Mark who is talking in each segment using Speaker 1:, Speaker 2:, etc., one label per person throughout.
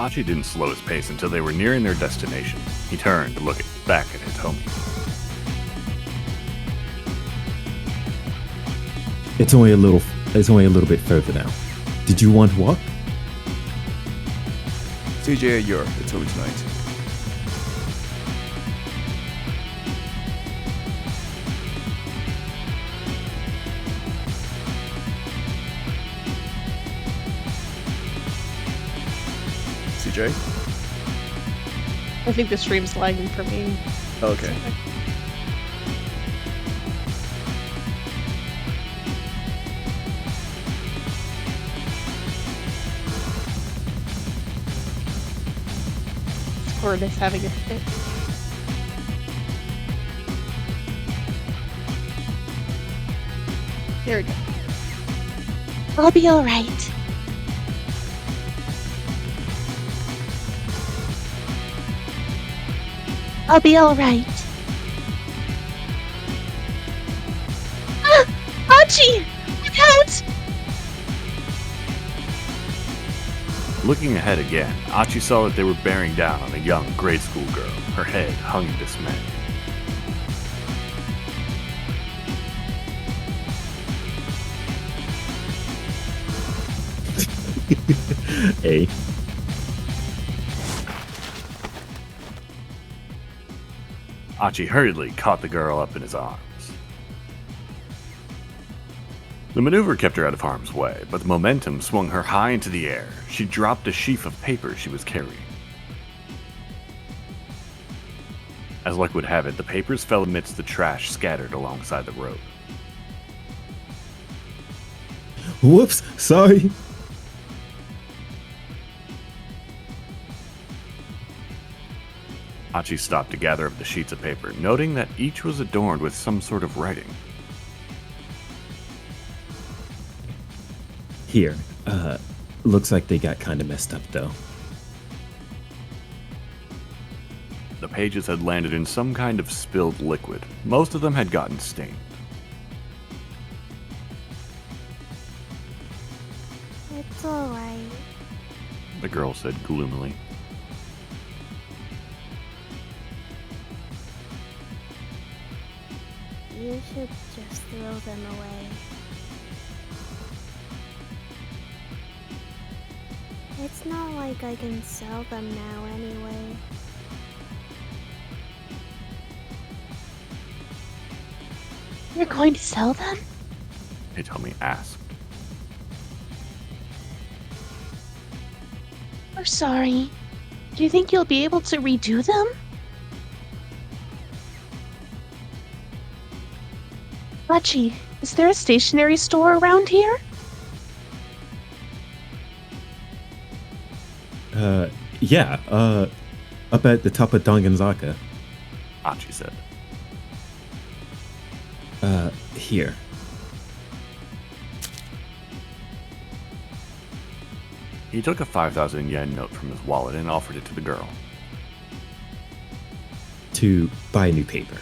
Speaker 1: Achi didn't slow his pace until they were nearing their destination. He turned to look back at Hitomi.
Speaker 2: It's only a little bit further now. Did you want to walk?
Speaker 3: CJ, you're Hitomi tonight. CJ?
Speaker 4: I think the stream's lagging for me.
Speaker 3: Okay.
Speaker 4: Discord is having a fit. There we go.
Speaker 5: I'll be alright. I'll be alright. Ah! Achi! Look out!
Speaker 1: Looking ahead again, Achi saw that they were bearing down on a young grade school girl. Her head hung in dismay.
Speaker 2: Hey.
Speaker 1: Achi hurriedly caught the girl up in his arms. The maneuver kept her out of harm's way, but the momentum swung her high into the air. She dropped a sheaf of paper she was carrying. As luck would have it, the papers fell amidst the trash scattered alongside the road.
Speaker 2: Whoops, sorry.
Speaker 1: Achi stopped to gather up the sheets of paper, noting that each was adorned with some sort of writing.
Speaker 2: Here, looks like they got kind of messed up though.
Speaker 1: The pages had landed in some kind of spilled liquid. Most of them had gotten stained.
Speaker 5: It's alright.
Speaker 1: The girl said gloomily.
Speaker 5: You should just throw them away. It's not like I can sell them now anyway.
Speaker 4: You're going to sell them?
Speaker 1: Hitomi asked.
Speaker 4: We're sorry. Do you think you'll be able to redo them? Achi, is there a stationery store around here?
Speaker 2: Yeah, up at the top of Danganzaka.
Speaker 1: Achi said.
Speaker 2: Here.
Speaker 1: He took a 5,000 yen note from his wallet and offered it to the girl.
Speaker 2: To buy new paper.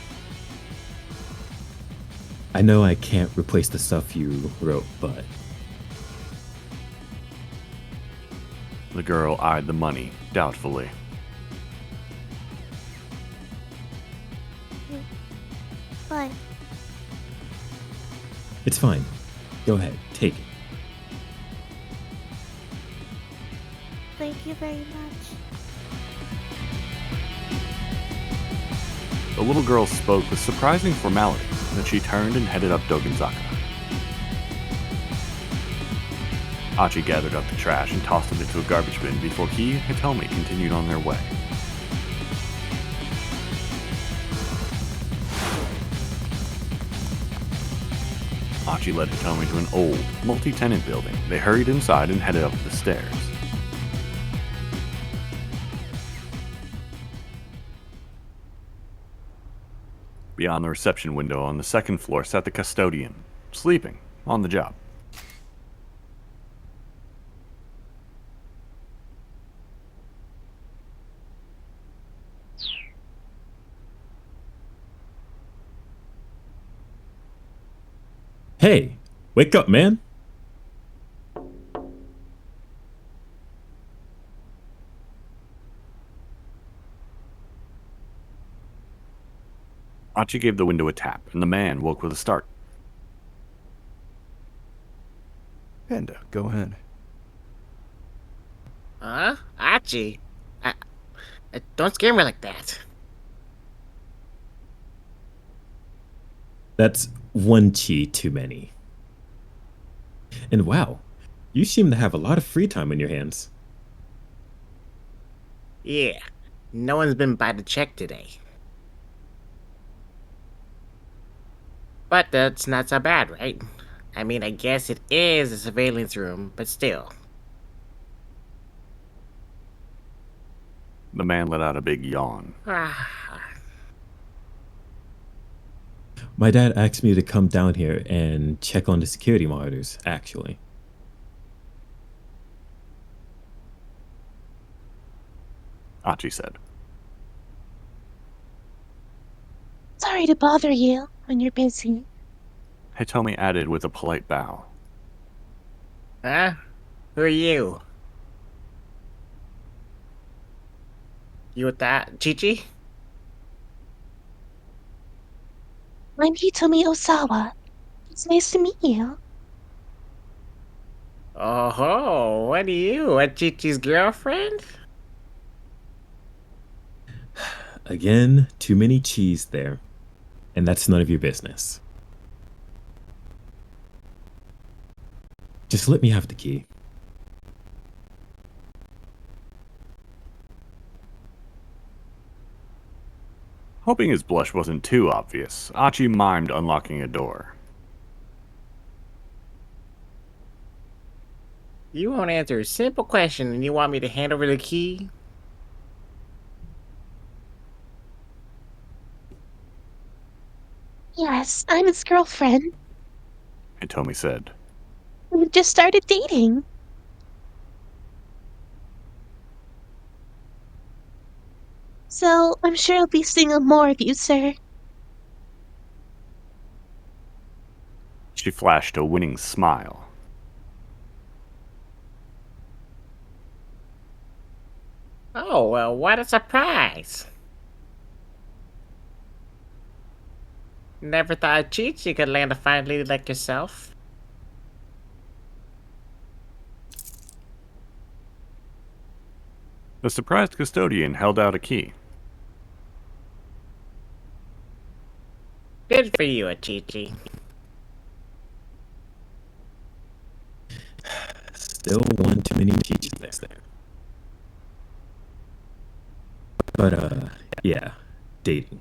Speaker 2: I know I can't replace the stuff you wrote, but...
Speaker 1: The girl eyed the money doubtfully.
Speaker 5: But
Speaker 2: It's fine. Go ahead, take it.
Speaker 5: thank you very much.
Speaker 1: The little girl spoke with surprising formality, then she turned and headed up Doganzaka. Achi gathered up the trash and tossed it into a garbage bin before he and Hitomi continued on their way. Achi led Hitomi to an old, multi-tenant building. They hurried inside and headed up the stairs. Beyond the reception window on the second floor sat the custodian, sleeping on the job.
Speaker 2: Hey, wake up, man.
Speaker 1: Achi gave the window a tap, and the man woke with a start.
Speaker 3: Panda, go ahead.
Speaker 6: Huh? Achi? Don't scare me like that.
Speaker 2: That's one chi too many. And wow, you seem to have a lot of free time on your hands.
Speaker 6: Yeah, no one's been by to check today. But that's not so bad, right? I mean, I guess it is a surveillance room, but still.
Speaker 1: The man let out a big yawn.
Speaker 2: My dad asked me to come down here and check on the security monitors, actually.
Speaker 1: Achi said.
Speaker 4: Sorry to bother you when you're busy.
Speaker 1: Hitomi added with a polite bow.
Speaker 6: Huh? Who are you? You with that, Chi-Chi?
Speaker 4: I'm Hitomi Osawa. It's nice to meet you.
Speaker 6: Oh, what are you, a Chi-Chi's girlfriend?
Speaker 2: Again, too many cheese there. And that's none of your business. Just let me have the key.
Speaker 1: Hoping his blush wasn't too obvious, Achi mimed unlocking a door.
Speaker 6: You won't answer a simple question and you want me to hand over the key?
Speaker 4: Yes, I'm his girlfriend.
Speaker 1: Hitomi said.
Speaker 4: We've just started dating. So, I'm sure I'll be seeing more of you, sir.
Speaker 1: She flashed a winning smile.
Speaker 6: Oh, well, what a surprise! Never thought Chi-Chi could land a fine lady like yourself.
Speaker 1: The surprised custodian held out a key.
Speaker 6: Good for you, Chi-Chi.
Speaker 2: Still one too many cheese there. But, yeah, dating.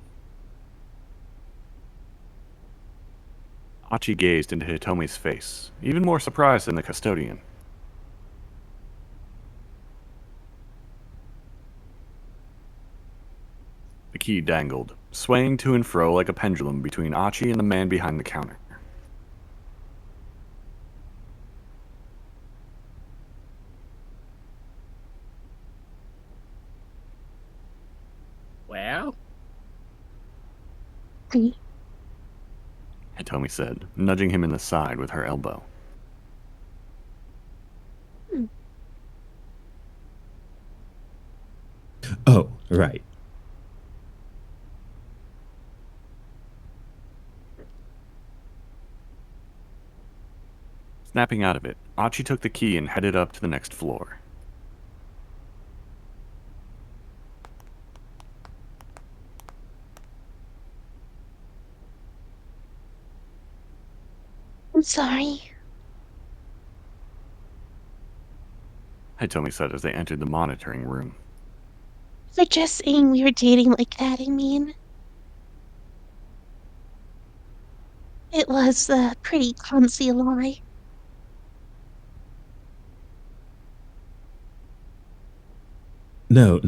Speaker 1: Achi gazed into Hitomi's face, even more surprised than the custodian. The key dangled, swaying to and fro like a pendulum between Achi and the man behind the counter.
Speaker 6: Well,
Speaker 4: Me.
Speaker 1: Hitomi said, nudging him in the side with her elbow.
Speaker 2: Oh, right.
Speaker 1: Snapping out of it, Achi took the key and headed up to the next floor.
Speaker 4: I'm sorry.
Speaker 1: Hitomi said as they entered the monitoring room.
Speaker 4: For just saying we were dating like that, I mean. It was a pretty clumsy lie.
Speaker 2: No,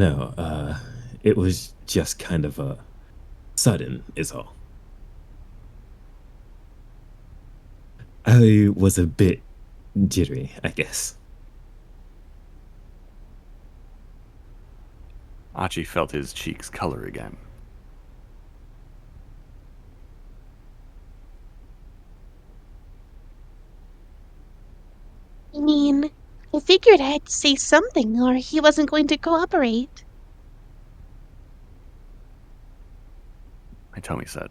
Speaker 2: it was just kind of, sudden, is all. I was a bit jittery, I guess.
Speaker 1: Achi felt his cheeks color again.
Speaker 4: I mean, I figured I had to say something or he wasn't going to cooperate.
Speaker 1: Hitomi said.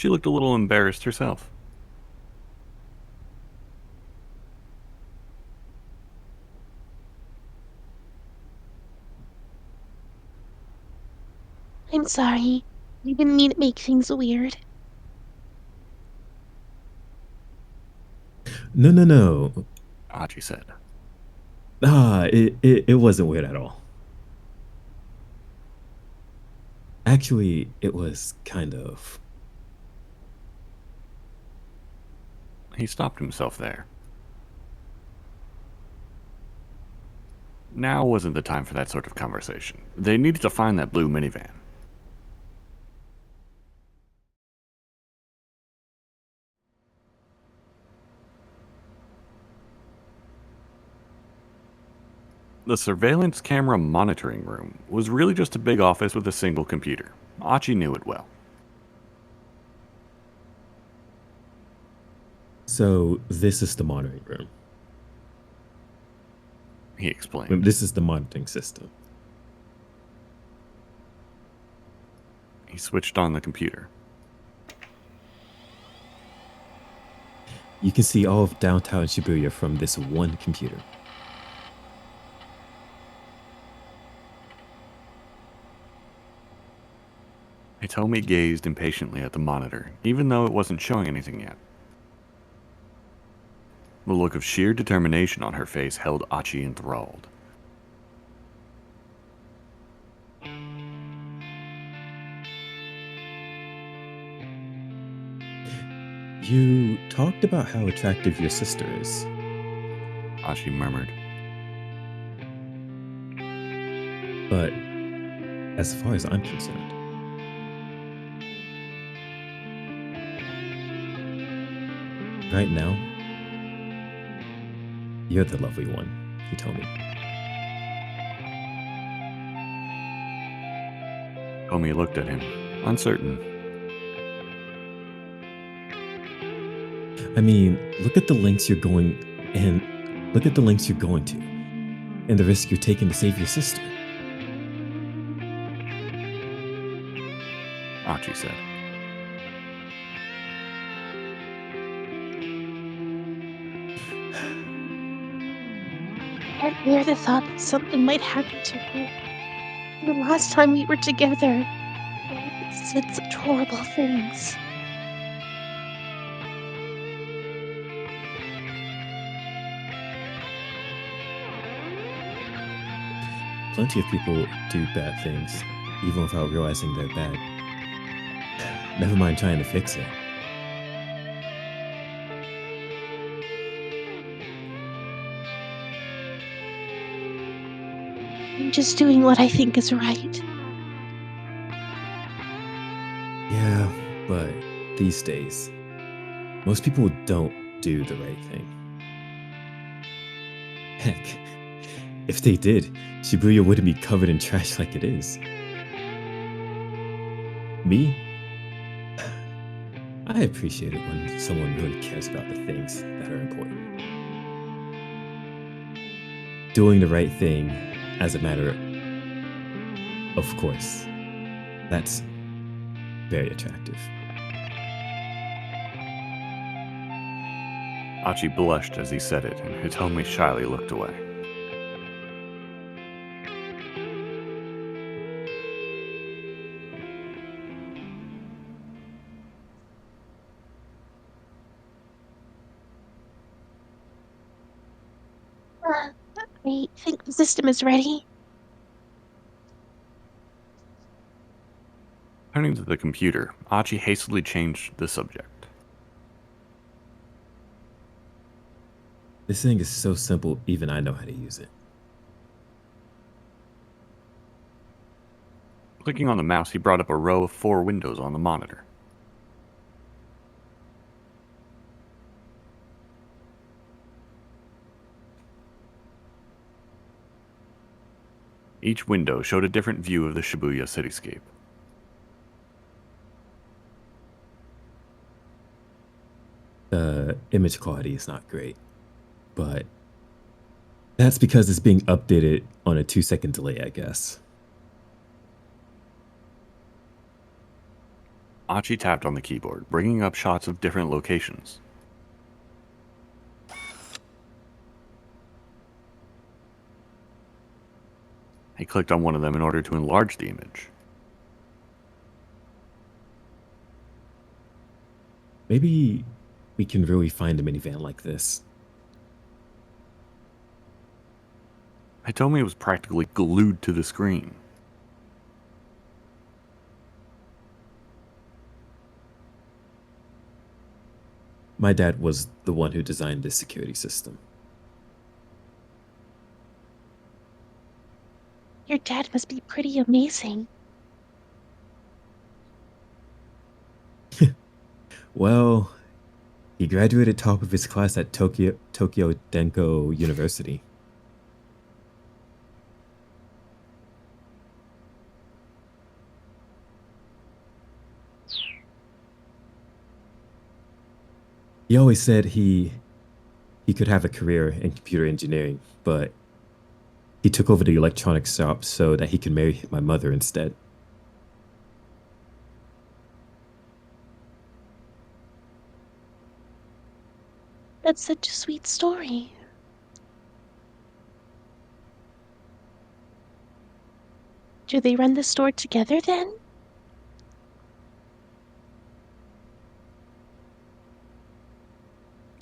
Speaker 1: She looked a little embarrassed herself.
Speaker 4: I'm sorry. I didn't mean to make things weird.
Speaker 2: No, no, no.
Speaker 1: Achi said.
Speaker 2: It wasn't weird at all. Actually, it was kind of.
Speaker 1: He stopped himself there. Now wasn't the time for that sort of conversation. They needed to find that blue minivan. The surveillance camera monitoring room was really just a big office with a single computer. Achi knew it well.
Speaker 2: So this is the monitoring room.
Speaker 1: He explained.
Speaker 2: This is the monitoring system.
Speaker 1: He switched on the computer.
Speaker 2: You can see all of downtown Shibuya from this one computer.
Speaker 1: Hitomi gazed impatiently at the monitor, even though it wasn't showing anything yet. The look of sheer determination on her face held Achi enthralled.
Speaker 2: You talked about how attractive your sister is.
Speaker 1: Achi murmured.
Speaker 2: But as far as I'm concerned, right now, you're the lovely one, he told me.
Speaker 1: Hitomi looked at him, uncertain.
Speaker 2: I mean, look at the lengths you're going and look at the lengths you're going to and the risk you're taking to save your sister.
Speaker 1: Achi said.
Speaker 4: I can't bear the thought that something might happen to her. The last time we were together, I said such horrible things.
Speaker 2: Plenty of people do bad things, even without realizing they're bad. Never mind trying to fix it.
Speaker 4: I'm just doing what I think is right.
Speaker 2: Yeah, but these days, most people don't do the right thing. Heck, if they did, Shibuya wouldn't be covered in trash like it is. Me? I appreciate it when someone really cares about the things that are important. Doing the right thing as a matter of course. That's very attractive.
Speaker 1: Achi blushed as he said it, and Hitomi shyly looked away.
Speaker 4: I think the system is ready.
Speaker 1: Turning to the computer, Achi hastily changed the subject.
Speaker 2: This thing is so simple, even I know how to use it.
Speaker 1: Clicking on the mouse, he brought up a row of 4 windows on the monitor. Each window showed a different view of the Shibuya cityscape.
Speaker 2: The image quality is not great, but that's because it's being updated on a 2-second delay, I guess.
Speaker 1: Achi tapped on the keyboard, bringing up shots of different locations. He clicked on one of them in order to enlarge the image.
Speaker 2: Maybe we can really find a minivan like this.
Speaker 1: Hitomi was practically glued to the screen.
Speaker 2: My dad was the one who designed this security system.
Speaker 4: Your dad must be pretty amazing.
Speaker 2: Well, he graduated top of his class at Tokyo Denko University. He always said he could have a career in computer engineering, but he took over the electronics shop so that he could marry my mother instead.
Speaker 4: That's such a sweet story. Do they run the store together then?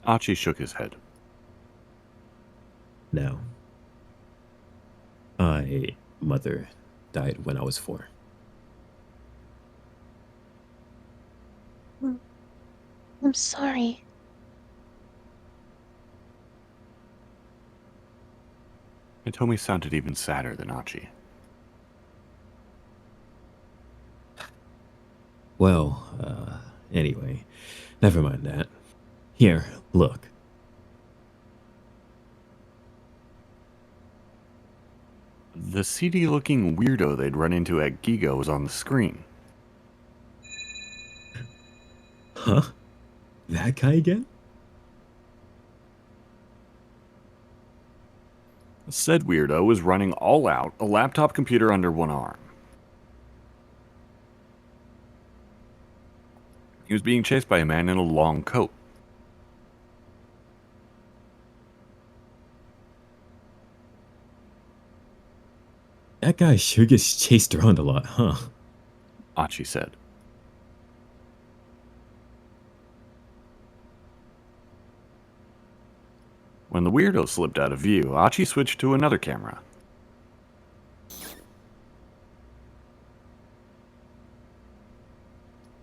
Speaker 1: Achi shook his head.
Speaker 2: No. My mother died when I was 4.
Speaker 4: I'm sorry.
Speaker 1: Hitomi sounded even sadder than Achi.
Speaker 2: Well, anyway, never mind that. Here, look.
Speaker 1: The seedy-looking weirdo they'd run into at Giga was on the screen.
Speaker 2: Huh? That guy again?
Speaker 1: Said weirdo was running all out, a laptop computer under one arm. He was being chased by a man in a long coat.
Speaker 2: That guy sure gets chased around a lot, huh?
Speaker 1: Achi said. When the weirdo slipped out of view, Achi switched to another camera.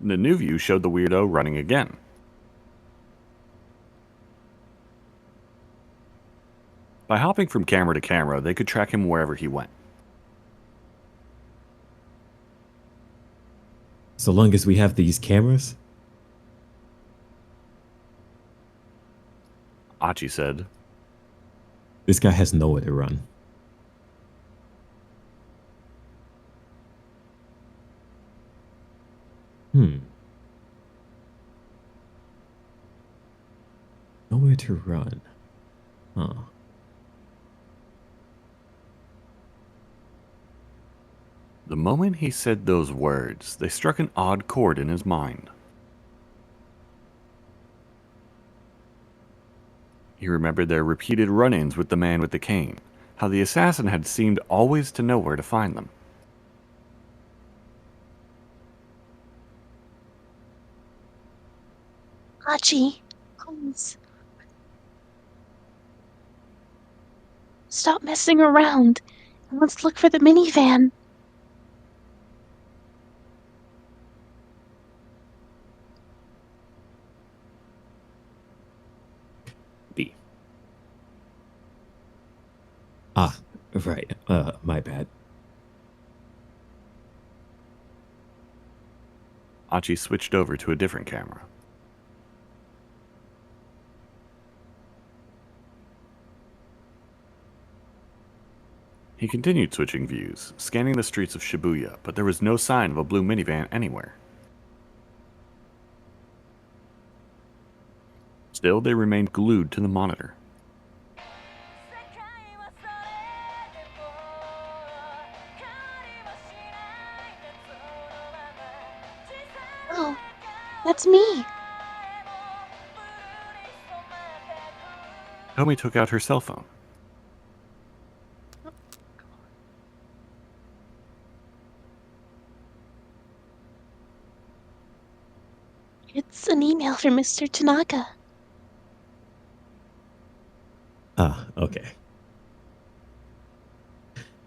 Speaker 1: The new view showed the weirdo running again. By hopping from camera to camera, they could track him wherever he went.
Speaker 2: So long as we have these cameras?
Speaker 1: Achi said.
Speaker 2: This guy has nowhere to run. Nowhere to run. Huh.
Speaker 1: The moment he said those words, they struck an odd chord in his mind. He remembered their repeated run-ins with the man with the cane, how the assassin had seemed always to know where to find them.
Speaker 4: Achi, please. Stop messing around and let's look for the minivan.
Speaker 2: B. Ah, right. My bad.
Speaker 1: Achi switched over to a different camera. He continued switching views, scanning the streets of Shibuya, but there was no sign of a blue minivan anywhere. Still, they remained glued to the monitor.
Speaker 4: Oh, That's me.
Speaker 1: Hitomi took out her cell phone.
Speaker 4: It's an email from Mr. Tanaka.
Speaker 2: Ah, okay.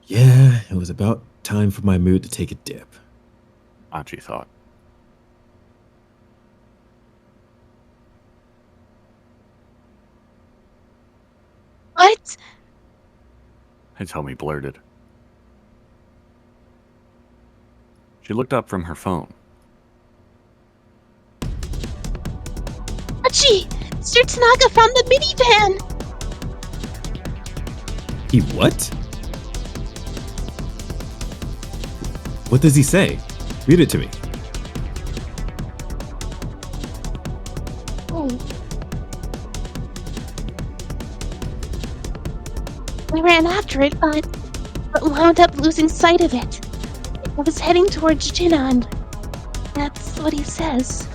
Speaker 2: Yeah, it was about time for my mood to take a dip.
Speaker 1: Achi thought.
Speaker 4: What?
Speaker 1: Hitomi blurted. She looked up from her phone.
Speaker 4: Achi! Mr. Tanaka found the minivan!
Speaker 2: He what? What does he say? Read it to me.
Speaker 4: Oh. We ran after it, but wound up losing sight of it. I was heading towards Canaan. That's what he says.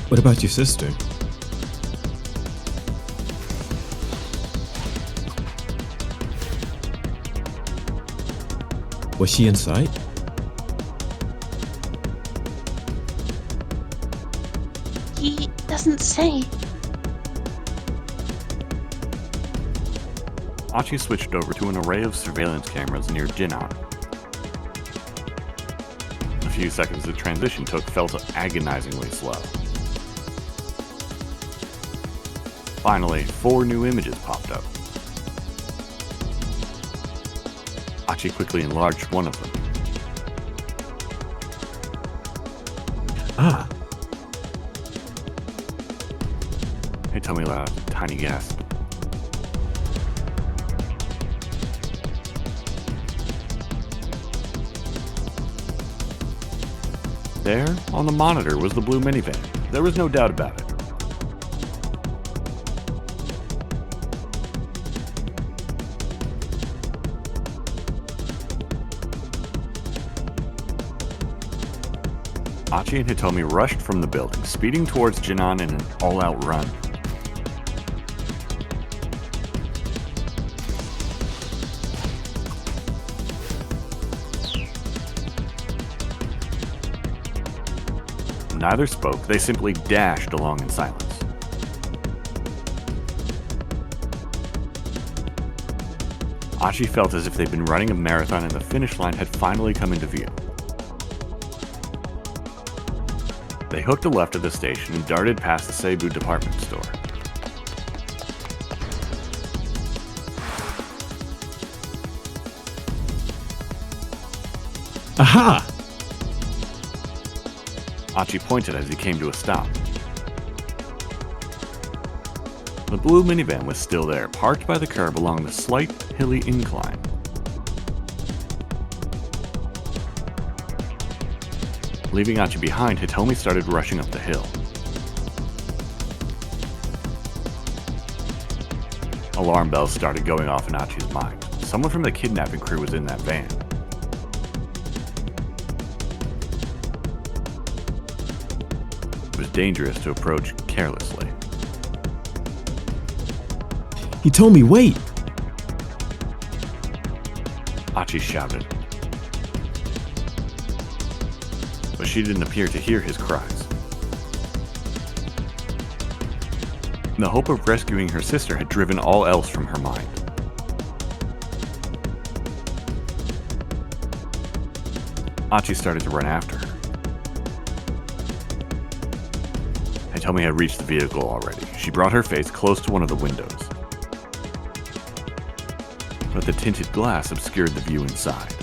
Speaker 2: What about your sister? Was she in sight?
Speaker 4: He doesn't say.
Speaker 1: Achi switched over to an array of surveillance cameras near Canaan. The few seconds the transition took felt agonizingly slow. Finally, 4 new images popped up. Achi quickly enlarged one of them.
Speaker 2: Ah,
Speaker 1: Hitomi let out a tiny gasp. There, on the monitor, was the blue minivan. There was no doubt about it. Achi and Hitomi rushed from the building, speeding towards Canaan in an all-out run. Neither spoke, they simply dashed along in silence. Achi felt as if they'd been running a marathon and the finish line had finally come into view. They hooked a left at the station and darted past the Seibu department store.
Speaker 2: aha!
Speaker 1: Achi pointed as he came to a stop. The blue minivan was still there, parked by the curb along the slight, hilly incline. Leaving Achi behind, Hitomi started rushing up the hill. Alarm bells started going off in Achi's mind. Someone from the kidnapping crew was in that van. It was dangerous to approach carelessly.
Speaker 2: He told me, wait!
Speaker 1: Achi shouted. But she didn't appear to hear his cries. The hope of rescuing her sister had driven all else from her mind. Achi started to run after her. Hitomi had reached the vehicle already. She brought her face close to one of the windows. But the tinted glass obscured the view inside.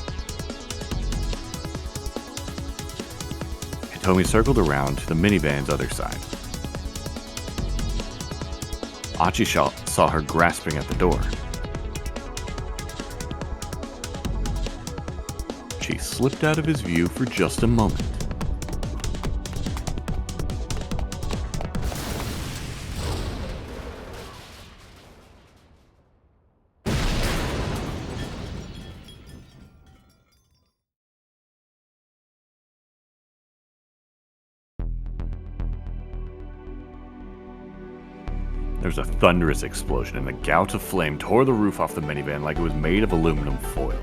Speaker 1: Hitomi circled around to the minivan's other side. Achi saw her grasping at the door. She slipped out of his view for just a moment. There was a thunderous explosion, and a gout of flame tore the roof off the minivan like it was made of aluminum foil.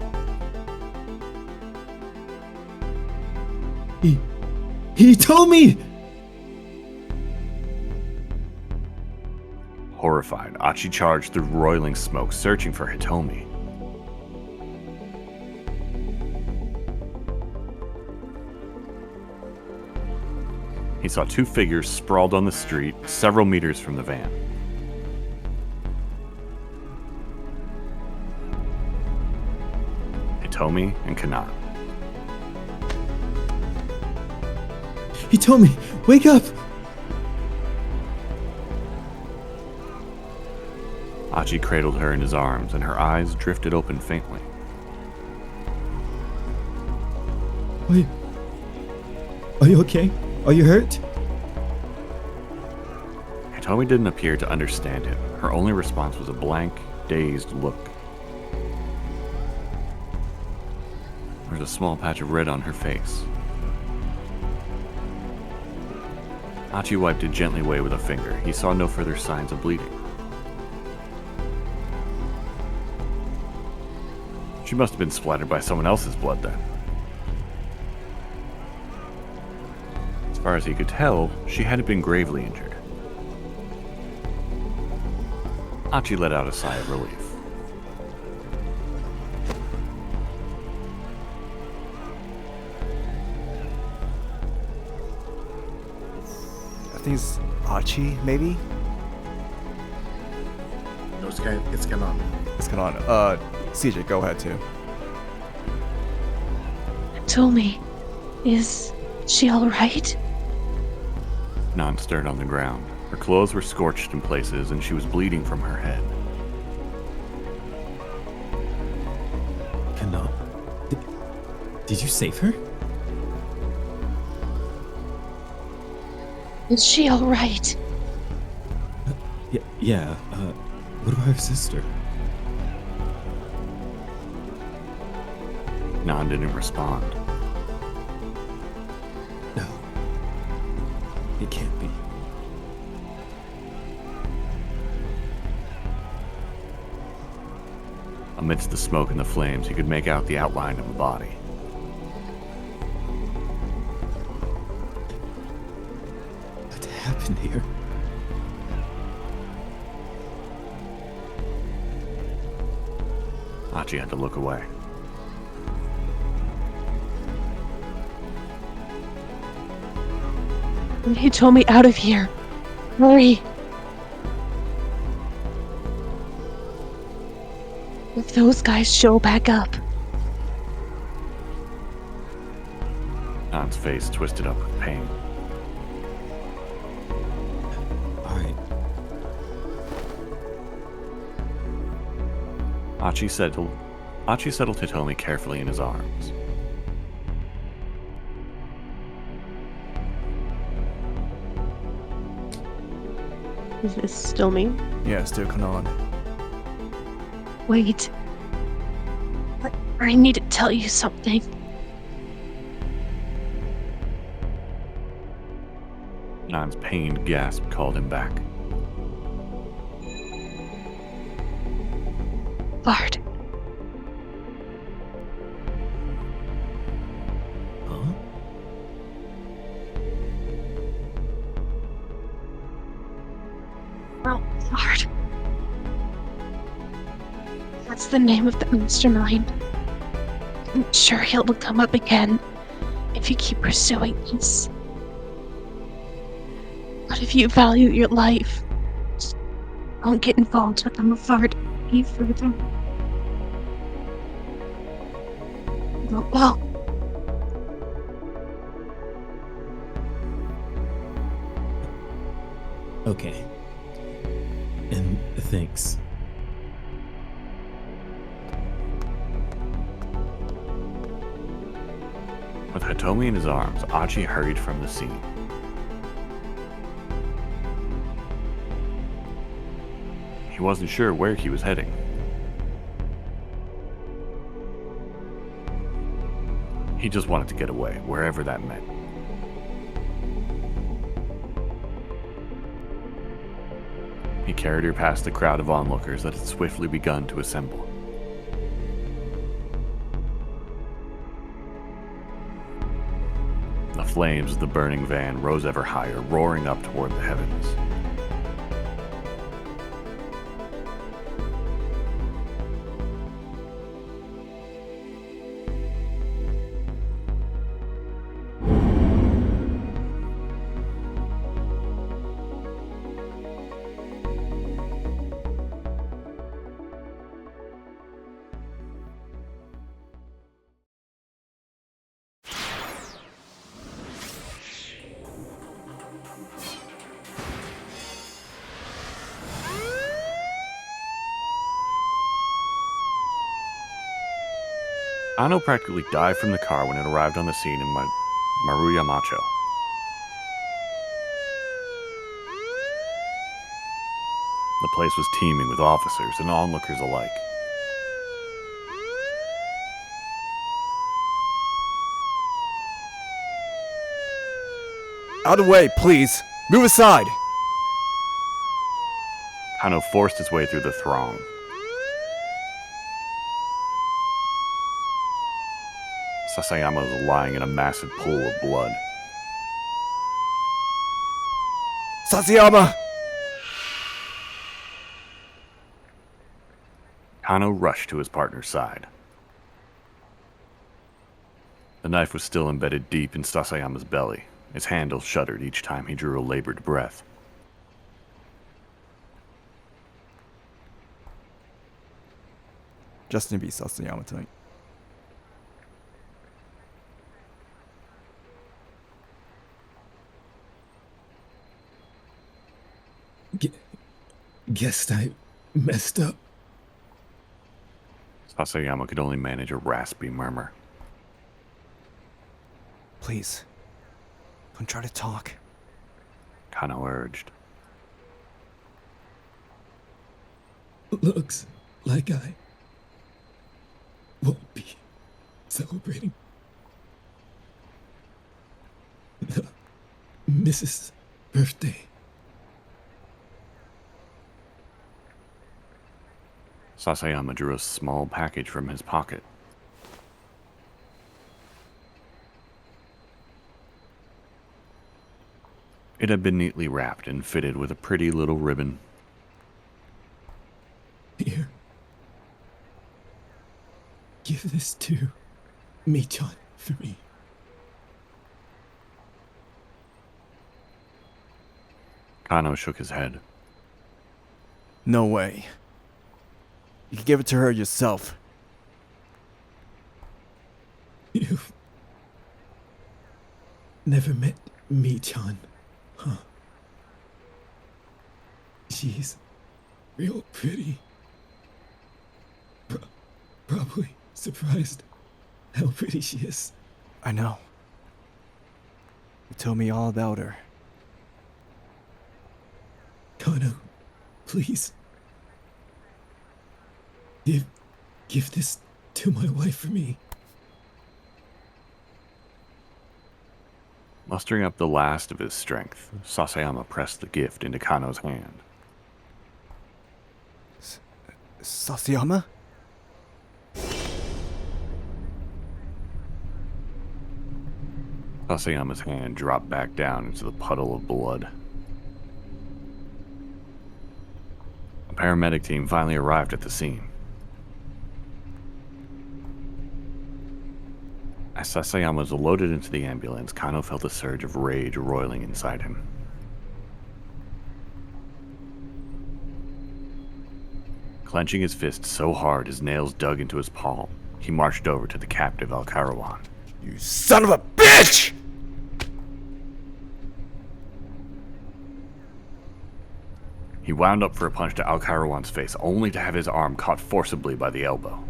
Speaker 2: Hitomi!
Speaker 1: Horrified, Achi charged through roiling smoke, searching for Hitomi. He saw two figures sprawled on the street, several meters from the van. Hitomi and Canaan.
Speaker 2: Hitomi, wake up!
Speaker 1: Achi cradled her in his arms, and her eyes drifted open faintly.
Speaker 2: Are you okay? Are you hurt?
Speaker 1: Hitomi didn't appear to understand him. Her only response was a blank, dazed look. There was a small patch of red on her face. Achi wiped it gently away with a finger. He saw no further signs of bleeding. She must have been splattered by someone else's blood then. As far as he could tell, she hadn't been gravely injured. Achi let out a sigh of relief.
Speaker 3: I think it's Achi, maybe?
Speaker 6: No, it's Canaan.
Speaker 3: It's Canaan. CJ, go ahead too.
Speaker 4: Hitomi, is she alright?
Speaker 1: Nan stirred on the ground. Her clothes were scorched in places, and she was bleeding from her head.
Speaker 2: Canaan, did you save her?
Speaker 4: Is she alright?
Speaker 2: Yeah, what about her sister?
Speaker 1: Nan didn't respond.
Speaker 2: No. It can't be.
Speaker 1: Amidst the smoke and the flames, he could make out the outline of a body.
Speaker 2: What happened here?
Speaker 1: Achi had to look away.
Speaker 4: Get Hitomi out of here. Hurry. If those guys show back up,
Speaker 1: Nan's face twisted up with pain.
Speaker 2: Alright.
Speaker 1: Achi settled Hitomi carefully in his arms.
Speaker 4: is this still me?
Speaker 3: Yeah, still Canaan.
Speaker 4: Wait. I need to tell you something.
Speaker 1: Nan's pained gasp called him back.
Speaker 4: Bard,
Speaker 2: Huh?
Speaker 4: well, Bard. That's the name of the mastermind. I'm sure he'll come up again if you keep pursuing this. But if you value your life, just don't get involved with them Bard any further. Well,
Speaker 2: Okay. And thanks.
Speaker 1: With Hitomi in his arms, Achi hurried from the scene. He wasn't sure where he was heading. He just wanted to get away, wherever that meant. He He carried her past the crowd of onlookers that had swiftly begun to assemble. The flames of the burning van rose ever higher, roaring up toward the heavens. Ano practically dived from the car when it arrived on the scene in Maruya Macho. The place was teeming with officers and onlookers alike.
Speaker 3: Out of the way, please. Move aside.
Speaker 1: Ano forced his way through the throng. Sasayama was lying in a massive pool of blood.
Speaker 3: Sasayama!
Speaker 1: Kano rushed to his partner's side. The knife was still embedded deep in Sasayama's belly. Its handle shuddered each time he drew a labored breath.
Speaker 3: Justin beat Sasayama tonight.
Speaker 2: Guess I messed up.
Speaker 1: Sasayama could only manage a raspy murmur.
Speaker 3: Please. Don't try to talk.
Speaker 1: Kano urged.
Speaker 2: Looks like I won't be celebrating the Mrs. birthday.
Speaker 1: Sasayama drew a small package from his pocket. It had been neatly wrapped and fitted with a pretty little ribbon.
Speaker 2: Here. Give this to Mei-chan for me.
Speaker 1: Kano shook his head.
Speaker 3: No way. You can give it to her yourself.
Speaker 2: You've never met Mei-chan, huh? She's real pretty. Probably surprised how pretty she is.
Speaker 3: I know. You told me all about her.
Speaker 2: Kano, please. Give this to my wife for me.
Speaker 1: Mustering up the last of his strength, Sasayama pressed the gift into Kano's hand.
Speaker 3: Sasayama?
Speaker 1: Sasayama's hand dropped back down into the puddle of blood. A paramedic team finally arrived at the scene. As Sasayama was loaded into the ambulance, Kano felt a surge of rage roiling inside him. Clenching his fist so hard his nails dug into his palm, he marched over to the captive Al-Karawan.
Speaker 3: You son of a bitch!
Speaker 1: He wound up for a punch to Al-Karawan's face, only to have his arm caught forcibly by the elbow.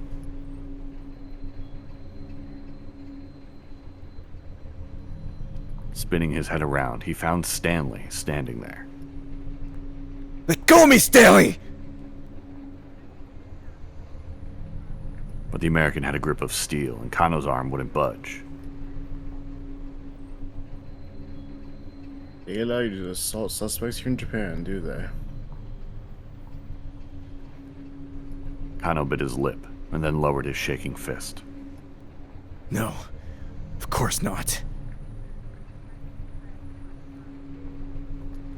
Speaker 1: Spinning his head around, he found Stanley standing there.
Speaker 3: Let go of me, Stanley!
Speaker 1: But the American had a grip of steel, and Kano's arm wouldn't budge.
Speaker 7: They allow you to assault suspects here in Japan, do they?
Speaker 1: Kano bit his lip and then lowered his shaking fist.
Speaker 3: No, of course not.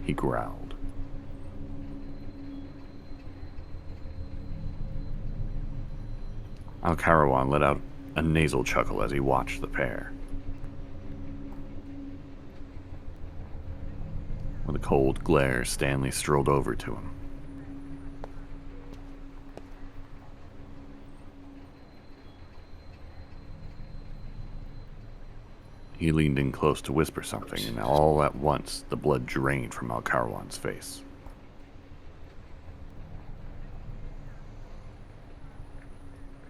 Speaker 1: He growled. Al-Karawan let out a nasal chuckle as he watched the pair. With a cold glare, Stanley strolled over to him. He leaned in close to whisper something, and all at once the blood drained from Al-Karawan's face.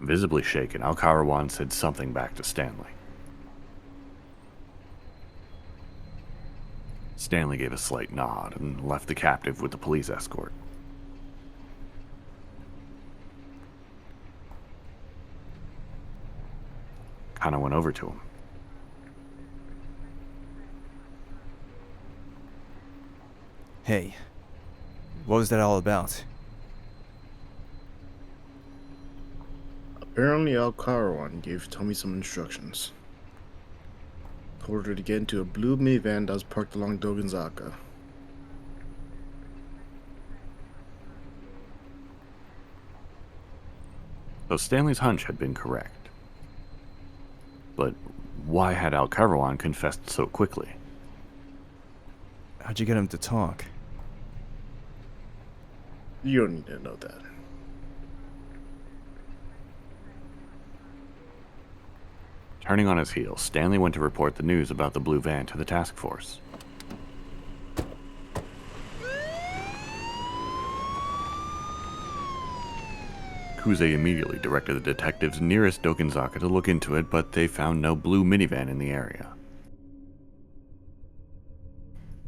Speaker 1: Visibly shaken, Al-Karawan said something back to Stanley. Stanley gave a slight nod and left the captive with the police escort. Kano went over to him.
Speaker 3: Hey, what was that all about?
Speaker 7: Apparently, Al-Karawan gave Tommy some instructions. Told her to get into a blue minivan that was parked along Dogenzaka.
Speaker 1: So Stanley's hunch had been correct. But why had Al-Karawan confessed so quickly?
Speaker 3: How'd you get him to talk?
Speaker 7: You don't need to know that.
Speaker 1: Turning on his heel, Stanley went to report the news about the blue van to the task force. Kuze immediately directed the detectives nearest Dokenzaka to look into it, but they found no blue minivan in the area.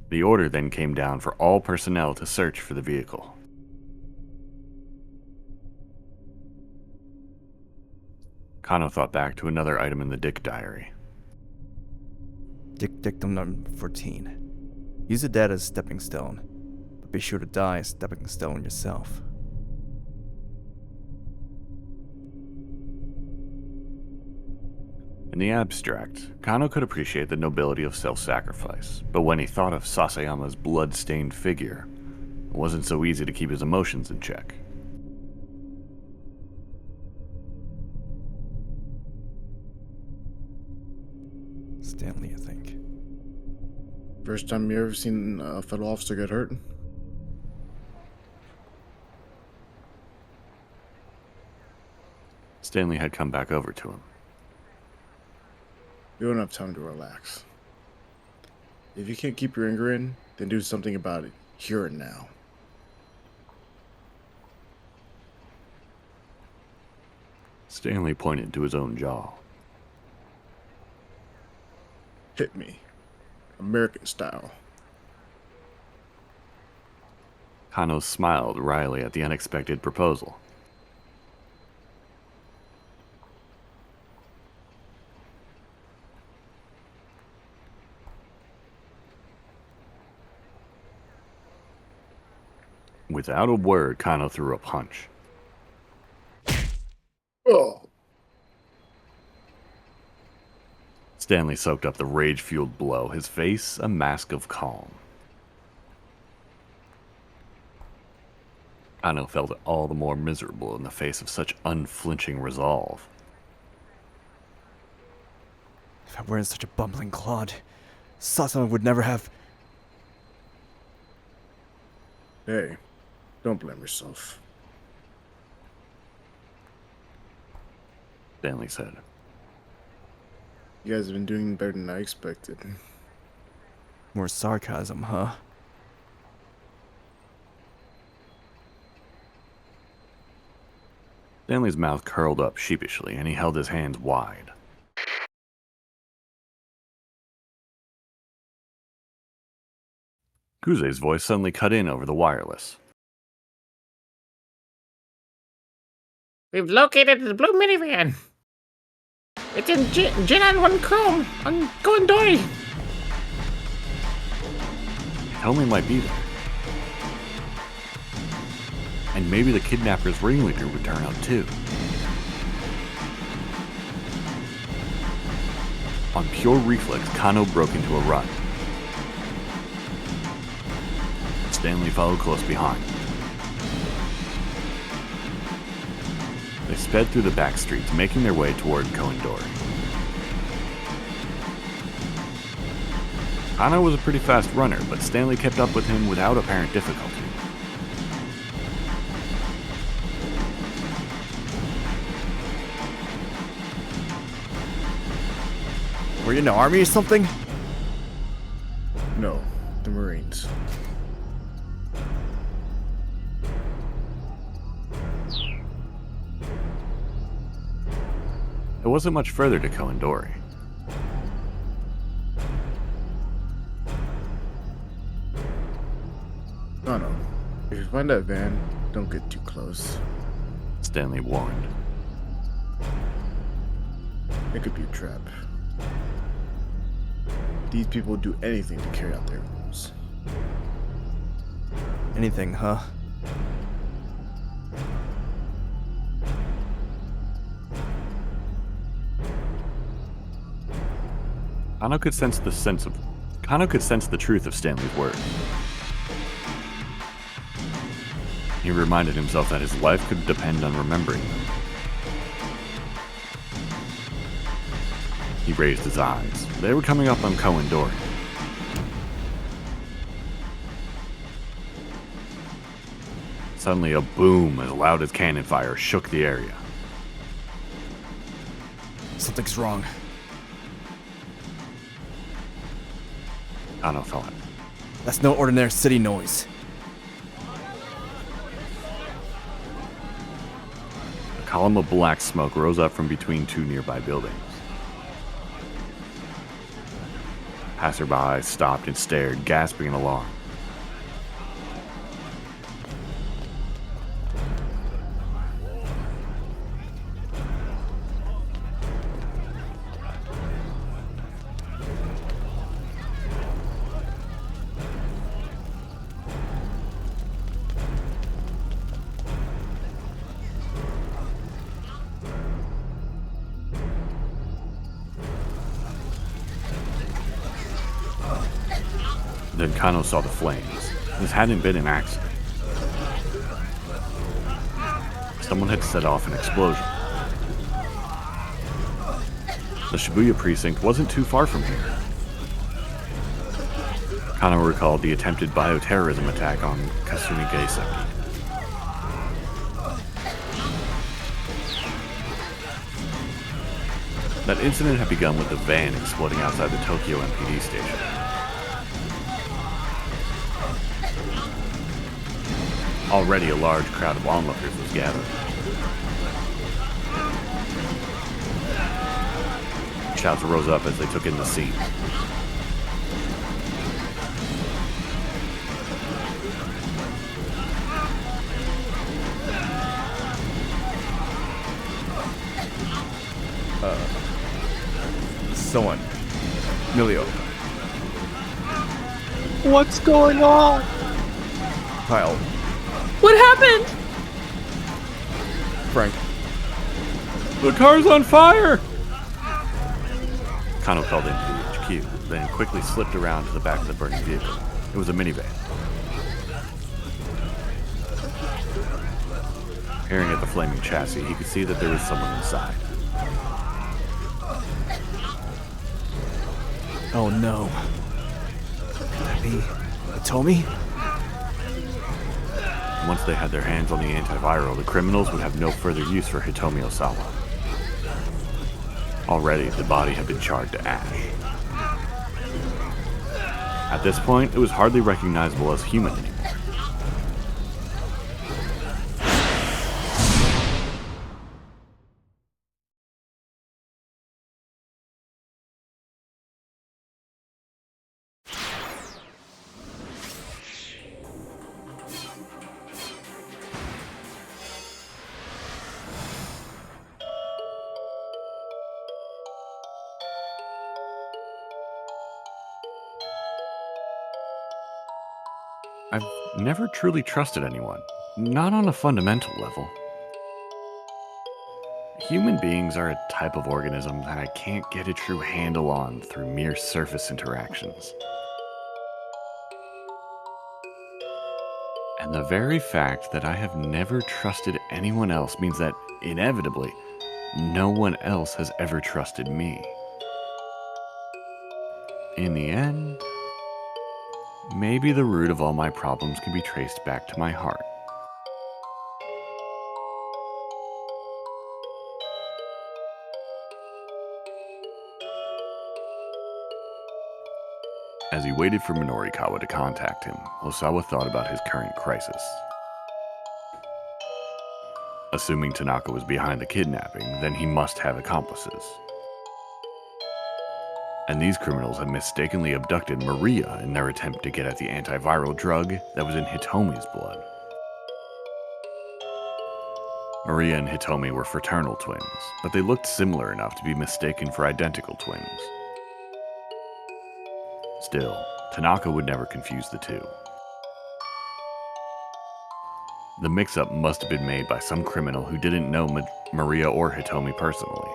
Speaker 1: The order then came down for all personnel to search for the vehicle. Kano thought back to another item in the Dick diary.
Speaker 3: Dictum number 14. Use the dead as a stepping stone, but be sure to die a stepping stone yourself.
Speaker 1: In the abstract, Kano could appreciate the nobility of self-sacrifice, but when he thought of Sasayama's blood-stained figure, it wasn't so easy to keep his emotions in check.
Speaker 3: Stanley, I think.
Speaker 7: First time you ever seen a fellow officer get hurt?
Speaker 1: Stanley had come back over to him.
Speaker 7: You don't have time to relax. If you can't keep your anger in, then do something about it, here and now.
Speaker 1: Stanley pointed to his own jaw.
Speaker 7: Hit me. American style.
Speaker 1: Kano smiled wryly at the unexpected proposal. Without a word, Kano threw a punch.
Speaker 7: Oh!
Speaker 1: Stanley soaked up the rage-fueled blow, his face a mask of calm. Kano felt all the more miserable in the face of such unflinching resolve.
Speaker 3: If I weren't such a bumbling clod, Sasayama would never have...
Speaker 7: Hey, don't blame yourself.
Speaker 1: Stanley said.
Speaker 7: You guys have been doing better than I expected.
Speaker 3: More sarcasm, huh?
Speaker 1: Stanley's mouth curled up sheepishly, and he held his hands wide. Kuze's voice suddenly cut in over the wireless.
Speaker 6: We've located the blue minivan. It's in Canaan 1 Chrome on Gondori.
Speaker 1: Hitomi might be there. And maybe the kidnapper's ringleader would turn up too. On pure reflex, Kano broke into a run. Stanley followed close behind. They sped through the back streets, making their way toward Koendori. Kano was a pretty fast runner, but Stanley kept up with him without apparent difficulty.
Speaker 3: Were you in the army or something?
Speaker 7: No, the Marines.
Speaker 1: It wasn't much further to Koendori.
Speaker 7: Oh no. If you find that van, don't get too close.
Speaker 1: Stanley warned.
Speaker 7: It could be a trap. These people would do anything to carry out their rules.
Speaker 3: Anything, huh?
Speaker 1: Kano could sense the truth of Stanley's words. He reminded himself that his life could depend on remembering them. He raised his eyes. They were coming up on Koendori. Suddenly, a boom as loud as cannon fire shook the area.
Speaker 3: Something's wrong.
Speaker 1: Kano thought.
Speaker 3: That's no ordinary city noise.
Speaker 1: A column of black smoke rose up from between two nearby buildings. Passerby stopped and stared, gasping in alarm. Then Kano saw the flames. This hadn't been an accident. Someone had set off an explosion. The Shibuya precinct wasn't too far from here. Kano recalled the attempted bioterrorism attack on Kasumi Gaiseki. That incident had begun with the van exploding outside the Tokyo MPD station. Already a large crowd of onlookers was gathered. Shouts rose up as they took in the scene.
Speaker 3: Someone. Emilio.
Speaker 8: What's going on?
Speaker 3: Kyle.
Speaker 8: What happened?
Speaker 3: Frank.
Speaker 1: The car's on fire! Kano called into the HQ, then quickly slipped around to the back of the burning vehicle. It was a minivan. Peering at the flaming chassis, he could see that there was someone inside.
Speaker 3: Oh no. Could that be Hitomi?
Speaker 1: Once they had their hands on the antiviral, the criminals would have no further use for Hitomi Osawa. Already, the body had been charred to ash. At this point, it was hardly recognizable as human anymore. I've never truly trusted anyone, Not on a fundamental level. Human beings are a type of organism that I can't get a true handle on through mere surface interactions. And the very fact that I have never trusted anyone else means that, inevitably, no one else has ever trusted me. In the end, maybe the root of all my problems can be traced back to my heart. As he waited for Minorikawa to contact him, Osawa thought about his current crisis. Assuming Tanaka was behind the kidnapping, then he must have accomplices. And these criminals had mistakenly abducted Maria in their attempt to get at the antiviral drug that was in Hitomi's blood. Maria and Hitomi were fraternal twins, but they looked similar enough to be mistaken for identical twins. Still, Tanaka would never confuse the two. The mix-up must have been made by some criminal who didn't know Maria or Hitomi personally.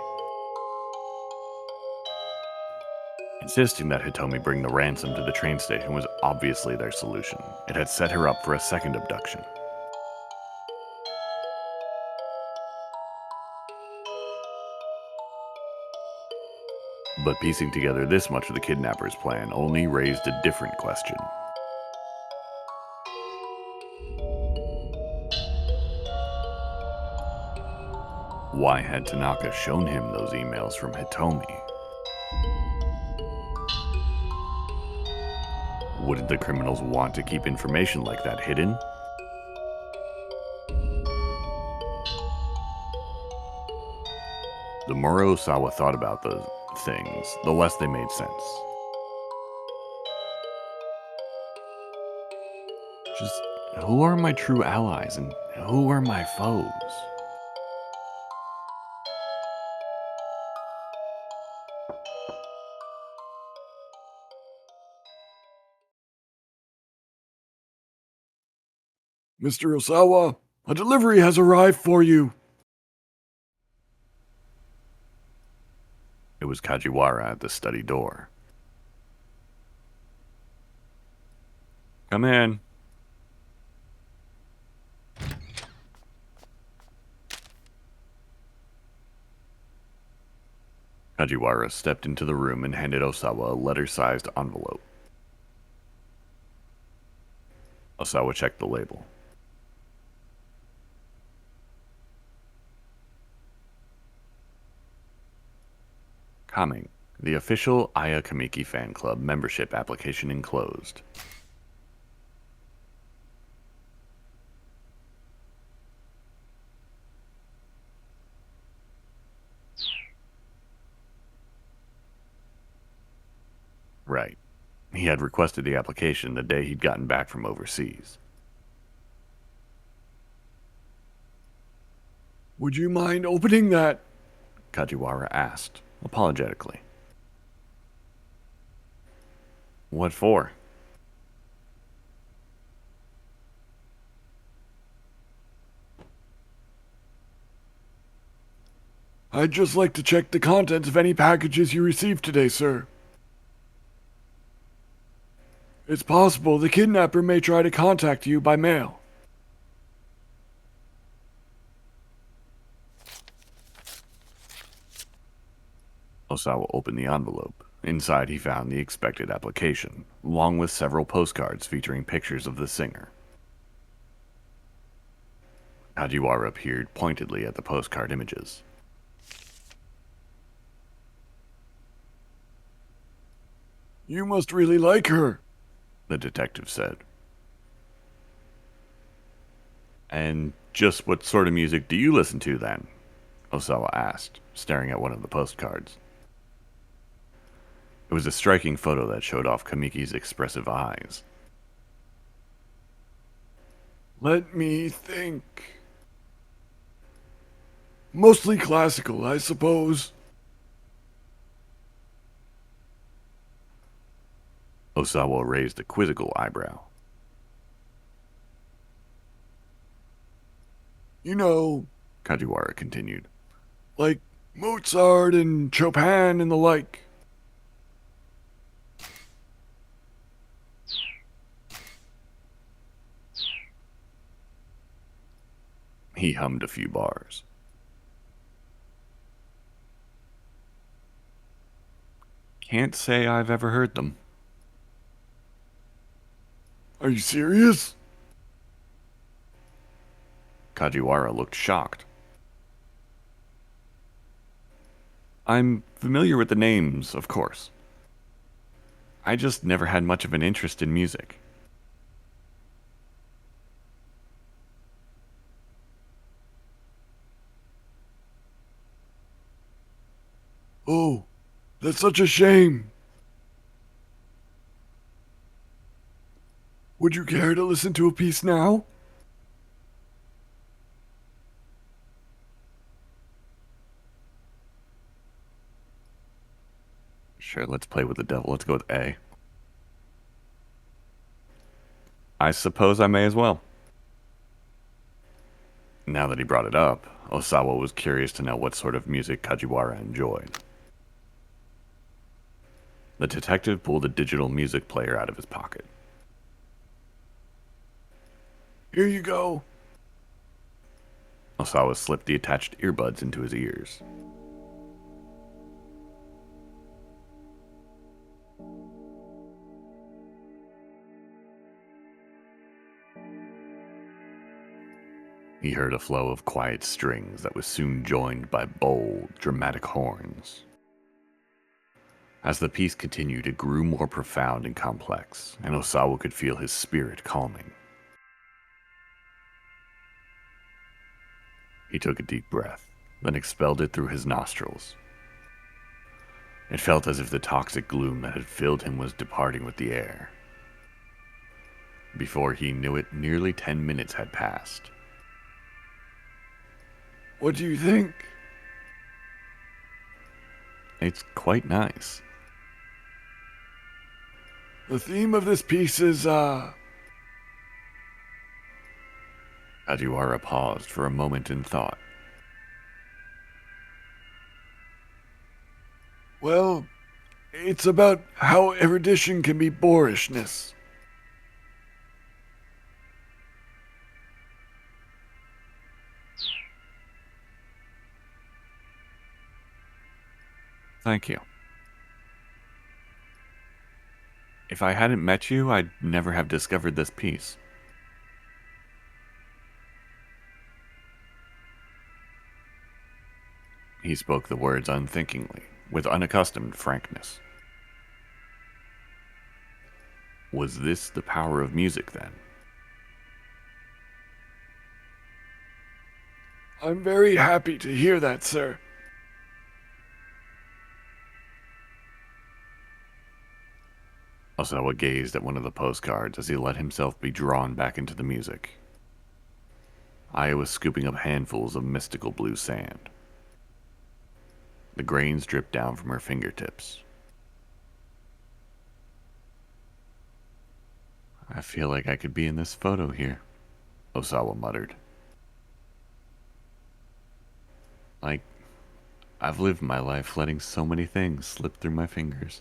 Speaker 1: Insisting that Hitomi bring the ransom to the train station was obviously their solution. It had set her up for a second abduction. But piecing together this much of the kidnapper's plan only raised a different question. Why had Tanaka shown him those emails from Hitomi? Wouldn't the criminals want to keep information like that hidden? The more Osawa thought about the things, the less they made sense. Just, who are my true allies and who are my foes? Mr. Osawa, a delivery has arrived for you. It was Kajiwara at the study door. Come in. Kajiwara stepped into the room and handed Osawa a letter-sized envelope. Osawa checked the label. Coming. The official Aya Kamiki fan club membership application enclosed. Right. He had requested the application the day he'd gotten back from overseas. Would you mind opening that? Kajiwara asked, apologetically. What for? I'd just like to check the contents of any packages you received today, sir. It's possible the kidnapper may try to contact you by mail. Osawa opened the envelope. Inside he found the expected application, along with several postcards featuring pictures of the singer. Kajiwara peered pointedly at the postcard images. You must really like her, the detective said. And just what sort of music do you listen to then? Osawa asked, staring at one of the postcards. It was a striking photo that showed off Kamiki's expressive eyes. Let me think. Mostly classical, I suppose. Osawa raised a quizzical eyebrow. You know, Kajiwara continued, like Mozart and Chopin and the like. He hummed a few bars. Can't say I've ever heard them. Are you serious? Kajiwara looked shocked. I'm familiar with the names, of course. I just never had much of an interest in music. Oh, that's such a shame. Would you care to listen to a piece now? Sure, let's play with the devil. Let's go with A. I suppose I may as well. Now that he brought it up, Osawa was curious to know what sort of music Kajiwara enjoyed. The detective pulled a digital music player out of his pocket. Here you go. Osawa slipped the attached earbuds into his ears. He heard a flow of quiet strings that was soon joined by bold, dramatic horns. As the piece continued, it grew more profound and complex, and Osawa could feel his spirit calming. He took a deep breath, then expelled it through his nostrils. It felt as if the toxic gloom that had filled him was departing with the air. Before he knew it, nearly 10 minutes had passed. What do you think? It's quite nice. The theme of this piece is, Kajiwara paused for a moment in thought. Well, it's about how erudition can be boorishness. Thank you. If I hadn't met you, I'd never have discovered this piece. He spoke the words unthinkingly, with unaccustomed frankness. Was this the power of music, then? I'm very happy to hear that, sir. Osawa gazed at one of the postcards as he let himself be drawn back into the music. Aya was scooping up handfuls of mystical blue sand. The grains dripped down from her fingertips. I feel like I could be in this photo here, Osawa muttered. Like, I've lived my life letting so many things slip through my fingers.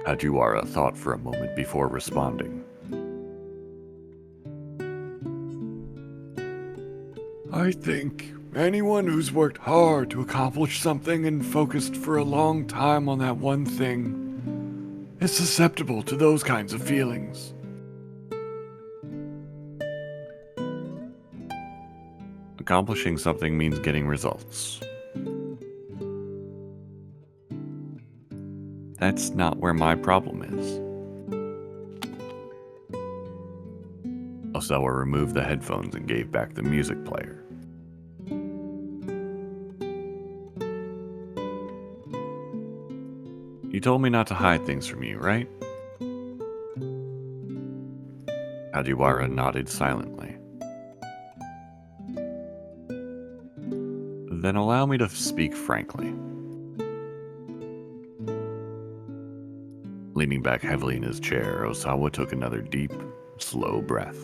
Speaker 1: Kajiwara thought for a moment before responding. I think anyone who's worked hard to accomplish something and focused for a long time on that one thing is susceptible to those kinds of feelings. Accomplishing something means getting results. That's not where my problem is. Osawa removed the headphones and gave back the music player. You told me not to hide things from you, right? Kajiwara nodded silently. Then allow me to speak frankly. Leaning back heavily in his chair, Osawa took another deep, slow breath.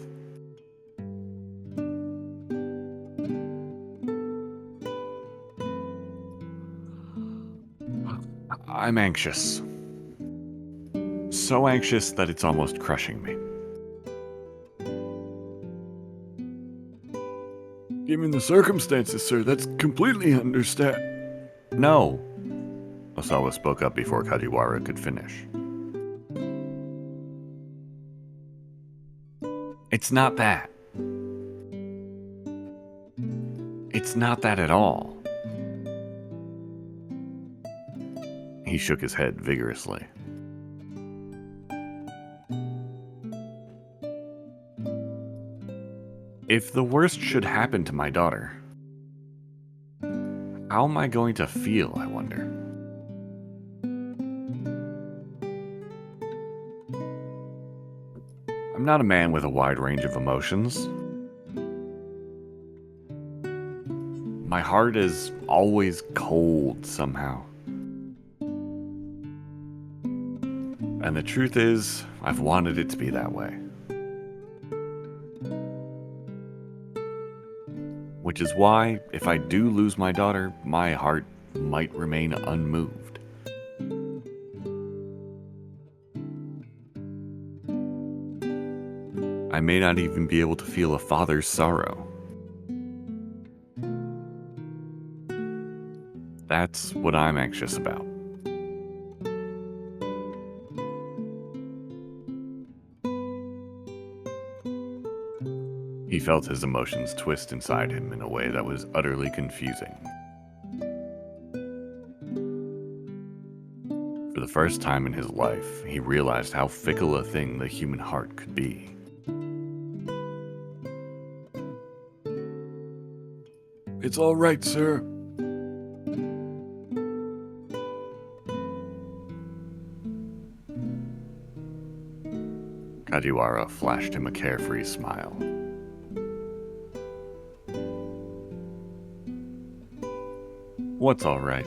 Speaker 1: I'm anxious. So anxious that it's almost crushing me.
Speaker 9: Given the circumstances, sir, that's completely understand.
Speaker 1: No, Osawa spoke up before Kajiwara could finish. It's not that. It's not that at all. He shook his head vigorously. If the worst should happen to my daughter, how am I going to feel, I wonder? I'm not a man with a wide range of emotions. My heart is always cold somehow. And the truth is, I've wanted it to be that way. Which is why, if I do lose my daughter, my heart might remain unmoved. I may not even be able to feel a father's sorrow. That's what I'm anxious about. He felt his emotions twist inside him in a way that was utterly confusing. For the first time in his life, he realized how fickle a thing the human heart could be.
Speaker 9: It's all right, sir.
Speaker 1: Kajiwara flashed him a carefree smile. What's all right?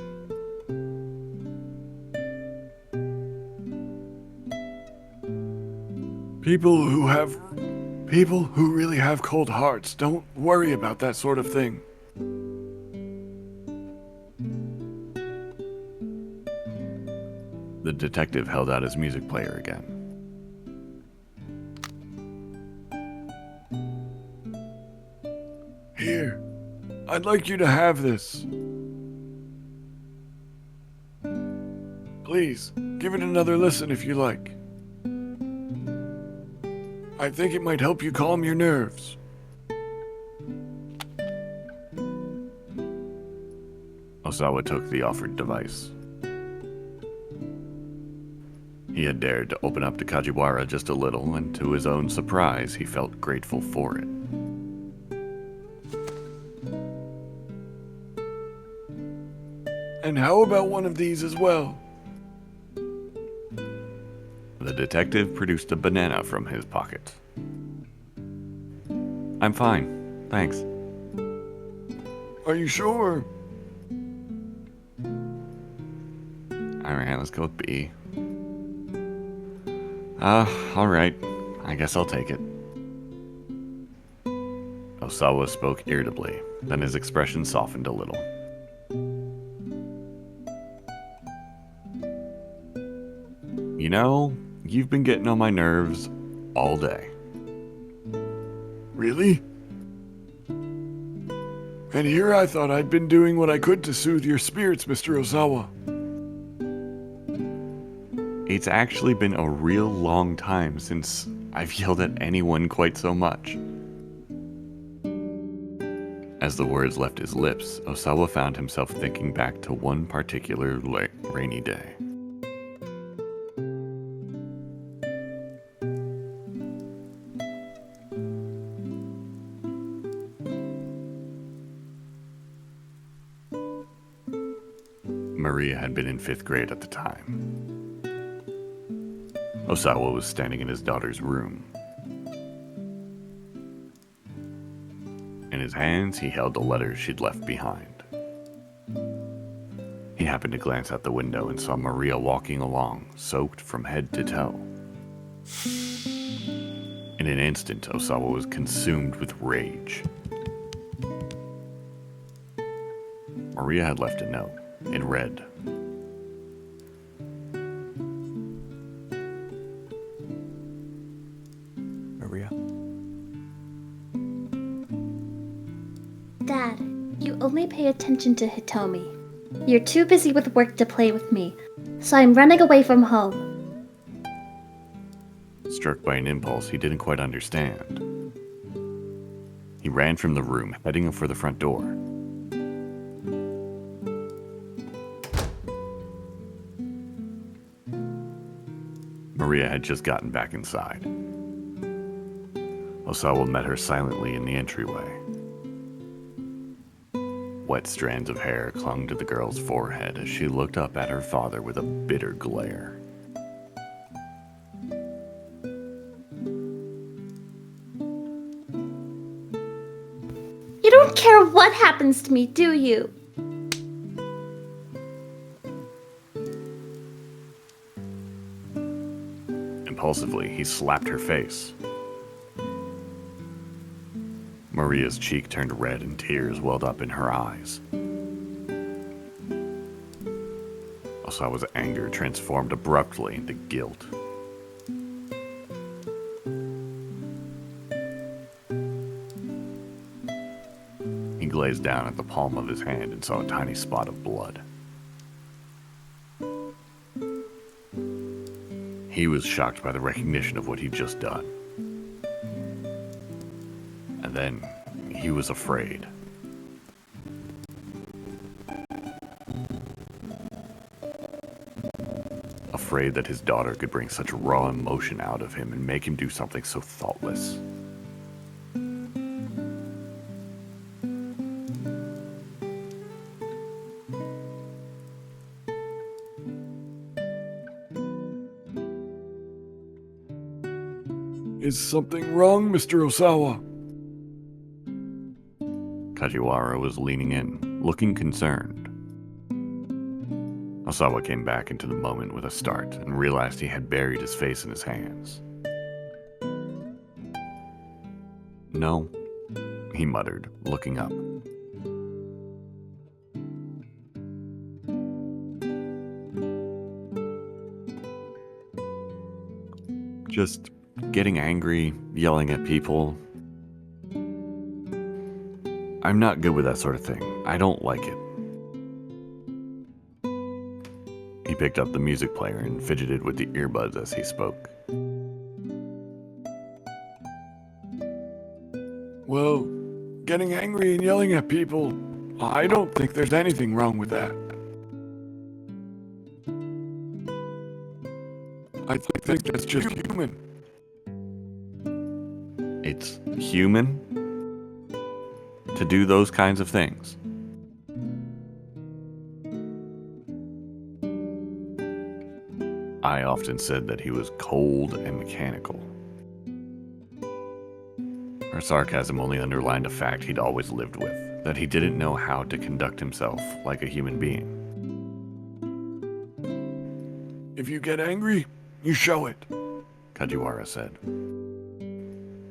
Speaker 9: People who really have cold hearts don't worry about that sort of thing.
Speaker 1: The detective held out his music player again.
Speaker 9: Here, I'd like you to have this. Please, give it another listen if you like. I think it might help you calm your nerves.
Speaker 1: Osawa took the offered device. He had dared to open up to Kajiwara just a little, and to his own surprise, he felt grateful for it.
Speaker 9: And how about one of these as well?
Speaker 1: The detective produced a banana from his pocket. I'm fine, thanks.
Speaker 9: Are you sure?
Speaker 1: Alright, let's go with B. Alright. I guess I'll take it. Osawa spoke irritably, then his expression softened a little. You know, you've been getting on my nerves all day.
Speaker 9: Really? And here I thought I'd been doing what I could to soothe your spirits, Mr. Osawa.
Speaker 1: It's actually been a real long time since I've yelled at anyone quite so much. As the words left his lips, Osawa found himself thinking back to one particular rainy day. Maria had been in 5th grade at the time. Osawa was standing in his daughter's room. In his hands, he held the letters she'd left behind. He happened to glance out the window and saw Maria walking along, soaked from head to toe. In an instant, Osawa was consumed with rage. Maria had left a note. It read,
Speaker 3: Maria?
Speaker 10: Dad, you only pay attention to Hitomi. You're too busy with work to play with me, so I'm running away from home.
Speaker 1: Struck by an impulse he didn't quite understand. He ran from the room, heading for the front door. Maria had just gotten back inside. Osawa met her silently in the entryway. Wet strands of hair clung to the girl's forehead as she looked up at her father with a bitter glare.
Speaker 10: You don't care what happens to me, do you?
Speaker 1: Impulsively, he slapped her face. Maria's cheek turned red and tears welled up in her eyes. Osawa's anger transformed abruptly into guilt. He glazed down at the palm of his hand and saw a tiny spot of blood. He was shocked by the recognition of what he'd just done. And then he was afraid. Afraid that his daughter could bring such raw emotion out of him and make him do something so thoughtless.
Speaker 9: Is something wrong, Mr. Osawa?
Speaker 1: Kajiwara was leaning in, looking concerned. Osawa came back into the moment with a start and realized he had buried his face in his hands. No, he muttered, looking up. Just getting angry, yelling at people. I'm not good with that sort of thing. I don't like it. He picked up the music player and fidgeted with the earbuds as he spoke.
Speaker 9: Well, getting angry and yelling at people, I don't think there's anything wrong with that. I think that's just human.
Speaker 1: It's human to do those kinds of things. I often said that he was cold and mechanical. Her sarcasm only underlined a fact he'd always lived with, that he didn't know how to conduct himself like a human being.
Speaker 9: If you get angry, you show it.
Speaker 1: Kajiwara said.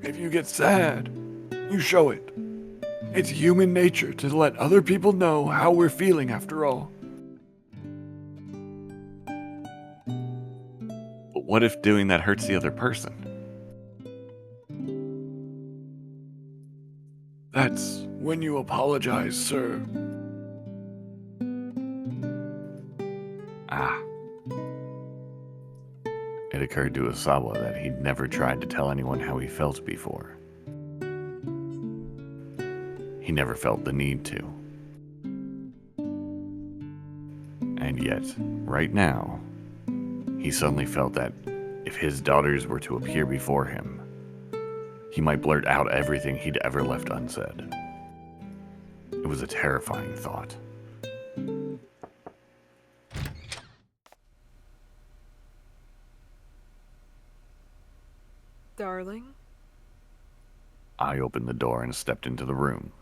Speaker 9: If you get sad, you show it. It's human nature to let other people know how we're feeling after all.
Speaker 1: But what if doing that hurts the other person?
Speaker 9: That's when you apologize, sir.
Speaker 1: Ah. It occurred to Osawa that he'd never tried to tell anyone how he felt before. He never felt the need to. And yet, right now, he suddenly felt that if his daughters were to appear before him, he might blurt out everything he'd ever left unsaid. It was a terrifying thought.
Speaker 8: Darling?
Speaker 1: I opened the door and stepped into the room.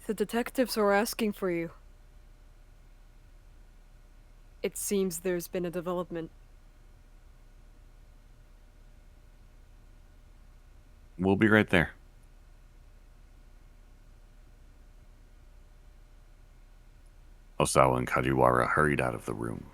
Speaker 8: The detectives are asking for you. It seems there's been a development.
Speaker 1: We'll be right there. Osawa and Kajiwara hurried out of the room.